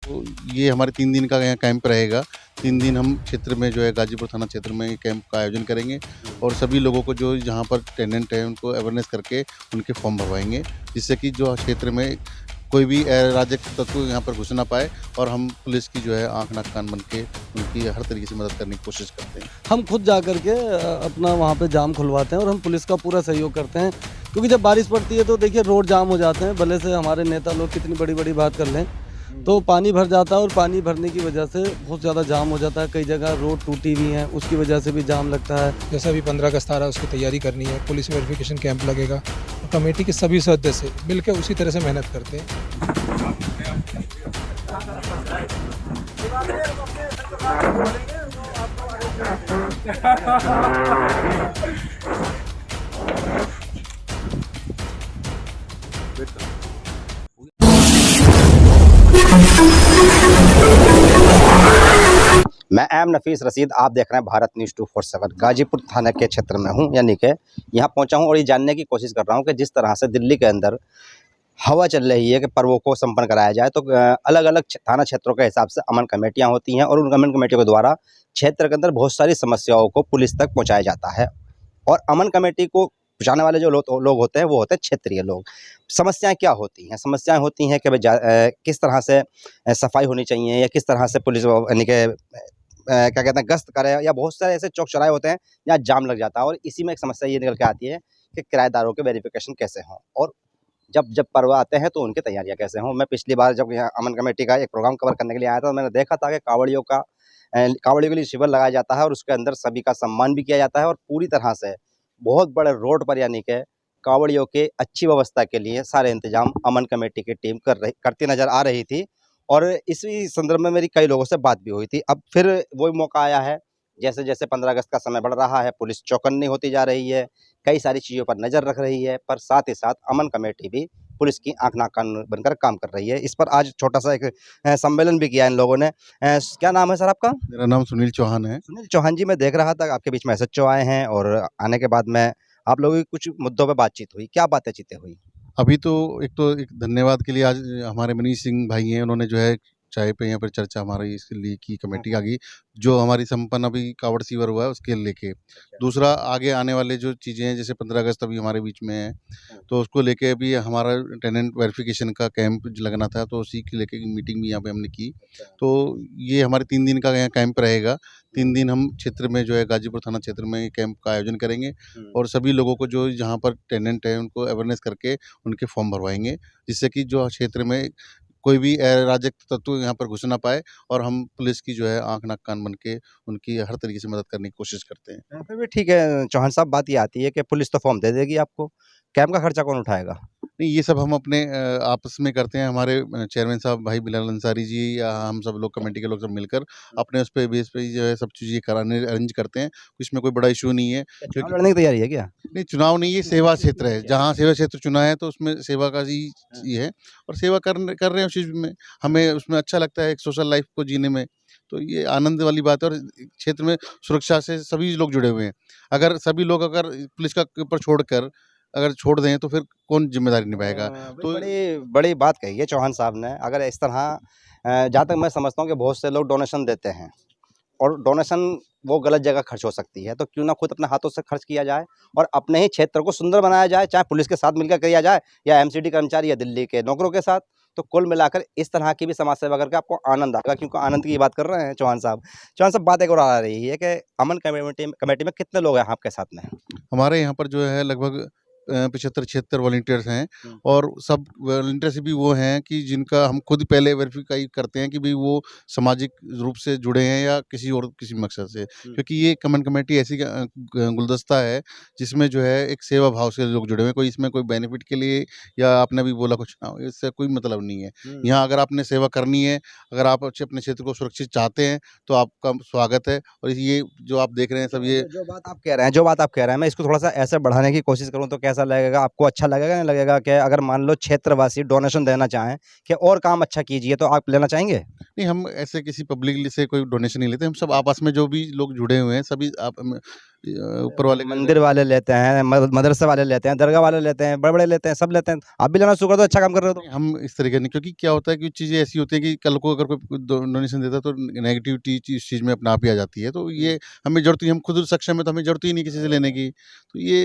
तो ये हमारे 3 दिन का यहाँ कैंप रहेगा। 3 दिन हम क्षेत्र में जो है गाजीपुर थाना क्षेत्र में कैंप का आयोजन करेंगे और सभी लोगों को जो जहाँ पर टेनेंट है उनको अवेयरनेस करके उनके फॉर्म भरवाएँगे, जिससे कि जो क्षेत्र में कोई भी अराजक तत्व यहाँ पर घुस ना पाए और हम पुलिस की जो है आँख नाक कान बन के उनकी हर तरीके से मदद करने की कोशिश करते हैं। हम खुद जा कर के अपना वहाँ पे जाम खुलवाते हैं और हम पुलिस का पूरा सहयोग करते हैं, क्योंकि जब बारिश पड़ती है तो देखिए रोड जाम हो जाते हैं। भले से हमारे नेता लोग कितनी बड़ी बड़ी बात कर लें, तो पानी भर जाता है और पानी भरने की वजह से बहुत ज़्यादा जाम हो जाता है। कई जगह रोड टूटी हुई है, उसकी वजह से भी जाम लगता है। जैसा अभी 15 अगस्त आ रहा है उसकी तैयारी करनी है, पुलिस वेरिफिकेशन कैंप लगेगा और कमेटी के सभी सदस्य मिलकर उसी तरह से मेहनत करते हैं। मैं एम नफीस रशीद, आप देख रहे हैं भारत न्यूज़ 247। गाजीपुर थाना के क्षेत्र में हूं, यानी कि यहाँ पहुंचा हूं और ये जानने की कोशिश कर रहा हूं कि जिस तरह से दिल्ली के अंदर हवा चल रही है कि पर्वों को संपन्न कराया जाए, तो अलग अलग थाना क्षेत्रों के हिसाब से अमन कमेटियां होती हैं और उन अमन कमेटियों के द्वारा क्षेत्र के अंदर बहुत सारी समस्याओं को पुलिस तक पहुँचाया जाता है। और अमन कमेटी को पहुँचाने वाले जो लोग होते हैं वो होते हैं क्षेत्रीय लोग। समस्याएं क्या होती हैं? समस्याएं होती हैं कि किस तरह से सफाई होनी चाहिए या किस तरह से पुलिस यानी कि क्या कहते हैं गश्त करे, या बहुत सारे ऐसे चौक चौराहे होते हैं जहाँ जाम लग जाता है। और इसी में एक समस्या ये निकल के आती है कि किराएदारों के वेरिफिकेशन कैसे हों और जब जब पर्व आते हैं तो उनकी तैयारियां कैसे हों। मैं पिछली बार जब यहाँ अमन कमेटी का एक प्रोग्राम कवर करने के लिए आया था तो मैंने देखा था कि कावड़ियों के लिए शिविर लगाया जाता है और उसके अंदर सभी का सम्मान भी किया जाता है और पूरी तरह से बहुत बड़े रोड पर यानी कि कावड़ियों के अच्छी व्यवस्था के लिए सारे इंतजाम अमन कमेटी की टीम करती नज़र आ रही थी। और इसी संदर्भ में मेरी कई लोगों से बात भी हुई थी। अब फिर वही मौका आया है, जैसे जैसे 15 अगस्त का समय बढ़ रहा है, पुलिस चौकन्नी होती जा रही है, कई सारी चीज़ों पर नज़र रख रही है, पर साथ ही साथ अमन कमेटी भी पुलिस की आँख नाक कान बनकर काम कर रही है। इस पर आज छोटा सा एक सम्मेलन भी किया इन लोगों ने। क्या नाम है सर आपका? मेरा नाम सुनील चौहान है। सुनील चौहान जी, मैं देख रहा था आपके बीच में एसएचओ आए हैं और आने के बाद में आप लोगों की कुछ मुद्दों पर बातचीत हुई। क्या बातचीतें हुई? अभी तो एक धन्यवाद के लिए आज हमारे मनीष सिंह भाई हैं, उन्होंने जो है चाय पे यहाँ पर चर्चा हमारी इसके लिए की कमेटी आ गई, जो हमारी संपन्न अभी कावड़ सीवर हुआ है उसके लेके। दूसरा आगे आने वाले जो चीज़ें हैं, जैसे 15 अगस्त अभी हमारे बीच में है, तो उसको लेके अभी हमारा टेनेंट वेरिफिकेशन का कैंप लगना था, तो उसी के लेके मीटिंग भी यहाँ पे हमने की। तो ये हमारे 3 दिन का यहाँ कैंप रहेगा। 3 दिन हम क्षेत्र में जो है गाजीपुर थाना क्षेत्र में कैंप का आयोजन करेंगे और सभी लोगों को जो जहाँ पर टेनेंट है उनको अवेयरनेस करके उनके फॉर्म भरवाएंगे, जिससे कि जो क्षेत्र में कोई भी अराजक तत्व यहाँ पर घुस ना पाए और हम पुलिस की जो है आँख नाक कान बन के उनकी हर तरीके से मदद करने की कोशिश करते हैं। फिर भी ठीक है चौहान साहब, बात ये आती है कि पुलिस तो फॉर्म दे देगी आपको, कैंप का खर्चा कौन उठाएगा? नहीं, ये सब हम अपने आपस में करते हैं। हमारे चेयरमैन साहब भाई बिलाल अंसारी जी या हम सब लोग कमेटी के लोग सब मिलकर अपने उस पे बेस पे जो है सब चीज़ें कराने अरेंज करते हैं। इसमें कोई बड़ा इशू नहीं है, चुनाव क्योंकि लड़ने की तैयारी है क्या? नहीं, चुनाव नहीं, ये सेवा क्षेत्र है। जहाँ सेवा क्षेत्र चुना है तो उसमें सेवा का ही ये है और सेवा कर रहे हैं उस चीज़ में। हमें उसमें अच्छा लगता है एक सोशल लाइफ को जीने में, तो ये आनंद वाली बात है। और क्षेत्र में सुरक्षा से सभी लोग जुड़े हुए हैं। अगर सभी लोग अगर पुलिस का ऊपर छोड़कर अगर छोड़ दें तो फिर कौन ज़िम्मेदारी निभाएगा? तो बड़ी बड़ी बात कही है चौहान साहब ने। अगर इस तरह जहाँ तक मैं समझता हूँ कि बहुत से लोग डोनेशन देते हैं और डोनेशन वो गलत जगह खर्च हो सकती है, तो क्यों ना खुद अपने हाथों से खर्च किया जाए और अपने ही क्षेत्र को सुंदर बनाया जाए, चाहे पुलिस के साथ मिलकर किया जाए या एमसीडी कर्मचारी या दिल्ली के नौकरों के साथ। तो कुल मिलाकर इस तरह की भी समाज सेवा करके आपको आनंद आएगा, क्योंकि आनंद की बात कर रहे हैं चौहान साहब। चौहान साहब, बात एक और आ रही है कि अमन कमेटी में कितने लोग हैं आपके साथ में? हमारे यहाँ पर जो है लगभग 75-76 वॉलंटियर्स हैं और सब वॉलंटियर्स भी वो हैं कि जिनका हम खुद पहले वेरीफाई करते हैं कि भाई वो सामाजिक रूप से जुड़े हैं या किसी मकसद से। क्योंकि ये अमन कमेटी ऐसी गुलदस्ता है जिसमें जो है एक सेवा भाव से लोग जुड़े हुए हैं। कोई इसमें कोई बेनिफिट के लिए या आपने भी बोला कुछ इससे कोई मतलब नहीं है। यहाँ अगर आपने सेवा करनी है, अगर आप अपने क्षेत्र को सुरक्षित चाहते हैं तो आपका स्वागत है। और ये जो आप देख रहे हैं सब ये जो बात आप कह रहे हैं मैं इसको थोड़ा सा ऐसे बढ़ाने की कोशिश करूं तो कैसा लगेगा आपको? अच्छा लगेगा, नहीं लगेगा? कि अगर मान लो क्षेत्रवासी डोनेशन देना चाहें कि और काम अच्छा कीजिए तो आप लेना चाहेंगे? नहीं, हम ऐसे किसी पब्लिक से कोई डोनेशन नहीं लेते। हम सब आपस में जो भी लोग जुड़े हुए हैं सभी ऊपर वाले मंदिर वाले लेते हैं, मदरसे वाले लेते हैं, दरगाह वाले लेते हैं, बड़े-बड़े लेते हैं, सब लेते हैं। आप भी लेना शुरू कर दो, अच्छा काम कर रहे हो तो। हम इस तरीके नहीं, क्योंकि क्या होता है कि चीज़ें ऐसी होती हैं कि कल को अगर कोई डोनेशन देता है तो नेगेटिविटी इस चीज़ में अपने आप ही आ जाती है। तो ये हमें ज़रूरत ही, हम खुद सक्षम है तो हमें ज़रूरत ही नहीं किसी से लेने की। तो ये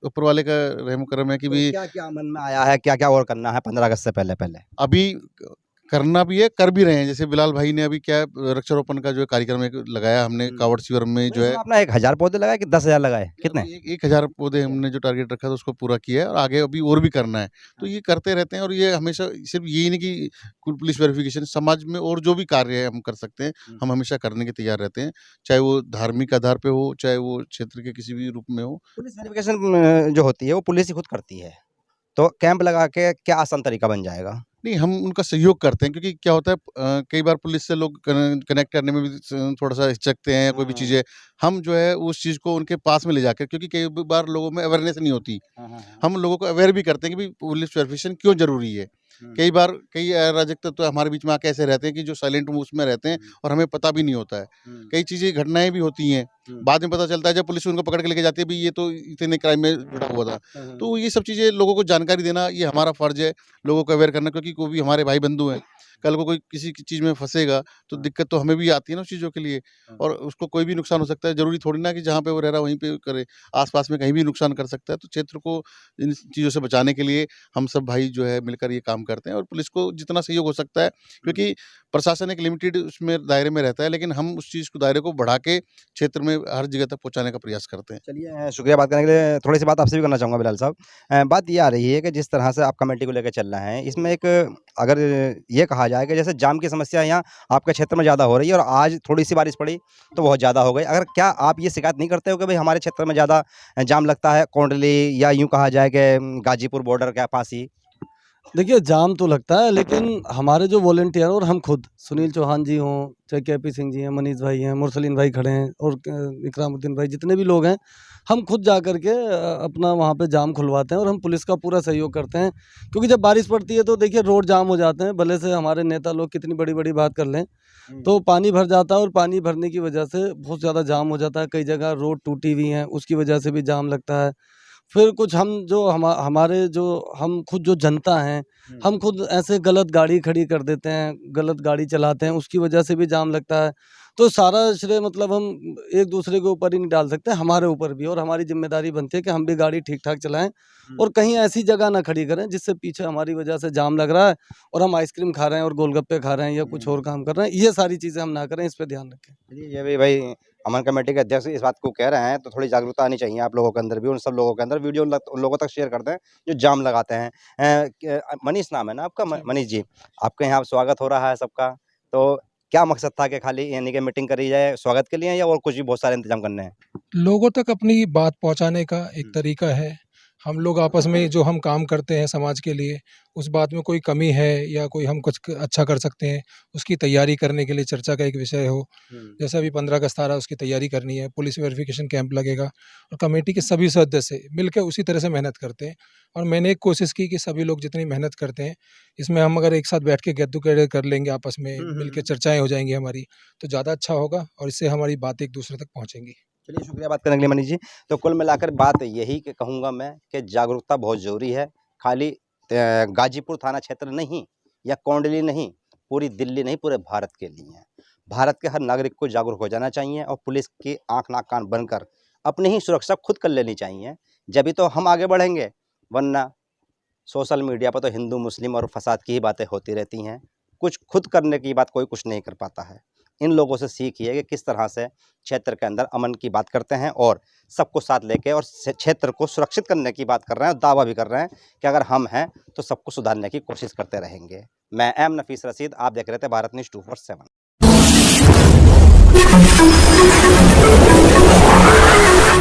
ऊपर वाले का रहम करम है कि भी क्या-क्या मन में आया है, क्या-क्या और करना है 15 अगस्त से पहले-पहले? अभी करना भी है, कर भी रहे हैं। जैसे बिलाल भाई ने अभी क्या है, वृक्षारोपण का जो है कार्यक्रम एक लगाया हमने कावड़ शिविर में जो है। आपने 1000 पौधे लगाए कि 10,000 लगाए? कितने? 1000 पौधे हमने जो टारगेट रखा था उसको पूरा किया है और आगे अभी और भी करना है। तो ये करते रहते हैं और ये हमेशा सिर्फ यही नहीं कि पुलिस वेरिफिकेशन, समाज में और जो भी कार्य है हम कर सकते हैं, हम हमेशा करने के तैयार रहते हैं। चाहे वो धार्मिक आधार पे हो, चाहे वो क्षेत्र के किसी भी रूप में हो। पुलिस वेरिफिकेशन जो होती है वो पुलिस ही खुद करती है। तो कैंप लगा के क्या आसान तरीका बन जाएगा? नहीं, हम उनका सहयोग करते हैं, क्योंकि क्या होता है कई बार पुलिस से लोग कनेक्ट करने में भी थोड़ा-सा हिचकते हैं, कोई भी चीज़ें। हम जो है उस चीज़ को उनके पास में ले जाकर, क्योंकि कई बार लोगों में अवेयरनेस नहीं होती। हम लोगों को अवेयर भी करते हैं कि भाई पुलिस वेरिफिकेशन क्यों ज़रूरी है। कई बार कई अराजक तत्व हमारे बीच में आके ऐसे रहते हैं कि जो साइलेंट मूव्स में रहते हैं और हमें पता भी नहीं होता है। कई चीज़ें, घटनाएँ भी होती हैं, बाद में पता चलता है जब पुलिस उनको पकड़ के लेके जाती है, भई ये तो इतने क्राइम में जुड़ा हुआ था। तो ये सब चीज़ें लोगों को जानकारी देना, ये हमारा फ़र्ज़ है, लोगों को अवेयर करना, क्योंकि कोई भी हमारे भाई बंधु हैं। कल को कोई किसी की चीज़ में फँसेगा तो दिक्कत तो हमें भी आती है ना उस चीज़ों के लिए, और उसको कोई भी नुकसान हो सकता है। ज़रूरी थोड़ी ना कि जहाँ पे वो रह रहा है वहीं पे करे, आस-पास में कहीं भी नुकसान कर सकता है। तो क्षेत्र को इन चीज़ों से बचाने के लिए हम सब भाई जो है मिलकर ये काम करते हैं और पुलिस को जितना सहयोग हो सकता है, क्योंकि प्रशासन एक लिमिटेड उसमें दायरे में रहता है, लेकिन हम उस चीज़ को, दायरे को बढ़ा के क्षेत्र में हर जगह तक पहुँचाने का प्रयास करते हैं। चलिए शुक्रिया बात करने के लिए। थोड़ी-सी बात आपसे भी करना चाहूँगा बिलाल साहब। बात ये आ रही है कि जिस तरह से आप कमेटी को लेके चल रहे हैं, इसमें एक अगर ये कहा जाए कि जैसे जाम की समस्या यहाँ आपके क्षेत्र में ज़्यादा हो रही है और आज थोड़ी-सी बारिश पड़ी तो बहुत ज़्यादा हो गई। अगर क्या आप ये शिकायत नहीं करते हो कि भई हमारे क्षेत्र में ज़्यादा जाम लगता है, कोंडली या यूँ कहा जाए कि गाजीपुर बॉर्डर के पास ही? देखिए जाम तो लगता है, लेकिन हमारे जो वॉलंटियर और हम खुद, सुनील चौहान जी हों, चाहे केपी सिंह जी हैं, मनीष भाई हैं, मुरसलीन भाई खड़े हैं और इकरामुद्दीन भाई, जितने भी लोग हैं, हम खुद जा कर के अपना वहाँ पे जाम खुलवाते हैं और हम पुलिस का पूरा सहयोग करते हैं। क्योंकि जब बारिश पड़ती है तो देखिए रोड जाम हो जाते हैं, भले से हमारे नेता लोग कितनी बड़ी-बड़ी बात कर लें, तो पानी भर जाता है और पानी भरने की वजह से बहुत ज़्यादा जाम हो जाता है। कई जगह रोड टूटी हुई हैं, उसकी वजह से भी जाम लगता है। फिर कुछ हम जो हमारे जो हम खुद जो जनता हैं, हम खुद ऐसे गलत गाड़ी खड़ी कर देते हैं, गलत गाड़ी चलाते हैं, उसकी वजह से भी जाम लगता है। तो सारा श्रेय मतलब हम एक दूसरे के ऊपर ही नहीं डाल सकते, हमारे ऊपर भी, और हमारी ज़िम्मेदारी बनती है कि हम भी गाड़ी ठीक-ठाक चलाएँ और कहीं ऐसी जगह ना खड़ी करें जिससे पीछे हमारी वजह से जाम लग रहा है और हम आइसक्रीम खा रहे हैं और गोलगप्पे खा रहे हैं या कुछ और काम कर रहे हैं। ये सारी चीज़ें हम ना करें, इस पे ध्यान रखें। चलिए, ये भी भाई अमन कमेटी के अध्यक्ष इस बात को कह रहे हैं, तो थोड़ी जागरूकता आनी चाहिए आप लोगों के अंदर भी, उन सब लोगों के अंदर। वीडियो उन लोगों तक शेयर करते हैं जो जाम लगाते हैं। मनीष नाम है ना आपका? मनीष जी, आपके यहाँ स्वागत हो रहा है सबका, तो क्या मकसद था कि खाली यानी कि मीटिंग करी जाए स्वागत के लिए, या और कुछ भी बहुत सारे इंतजाम करने हैं? लोगों तक अपनी बात पहुंचाने का एक तरीका है। हम लोग आपस में जो हम काम करते हैं समाज के लिए, उस बात में कोई कमी है या कोई हम कुछ अच्छा कर सकते हैं, उसकी तैयारी करने के लिए चर्चा का एक विषय हो। जैसे अभी 15 अगस्त आ रहा है, उसकी तैयारी करनी है, पुलिस वेरिफिकेशन कैंप लगेगा और कमेटी के सभी सदस्य मिलकर उसी तरह से मेहनत करते हैं। और मैंने एक कोशिश की कि सभी लोग जितनी मेहनत करते हैं, इसमें हम अगर एक साथ बैठ के गेट टुगेदर कर लेंगे, आपस में मिलकर चर्चाएँ हो जाएँगी हमारी, तो ज़्यादा अच्छा होगा और इससे हमारी बातें एक दूसरे तक पहुँचेंगी। चलिए, शुक्रिया बात करने के लिए मनीष जी। तो कुल मिलाकर बात यही कि कहूँगा मैं कि जागरूकता बहुत ज़रूरी है। खाली गाजीपुर थाना क्षेत्र नहीं या कोंडली नहीं, पूरी दिल्ली नहीं, पूरे भारत के लिए है। भारत के हर नागरिक को जागरूक हो जाना चाहिए और पुलिस की आँख नाक कान बनकर अपनी ही सुरक्षा खुद कर लेनी चाहिए। जभी तो हम आगे बढ़ेंगे, वरना सोशल मीडिया पर तो हिंदू मुस्लिम और फसाद की ही बातें होती रहती हैं। कुछ खुद करने की बात कोई कुछ नहीं कर पाता है। इन लोगों से सीखिए कि किस तरह से क्षेत्र के अंदर अमन की बात करते हैं और सबको साथ लेके और क्षेत्र को सुरक्षित करने की बात कर रहे हैं और दावा भी कर रहे हैं कि अगर हम हैं तो सबको सुधारने की कोशिश करते रहेंगे। मैं एम नफीस रशीद, आप देख रहे थे भारत न्यूज़ 24/7।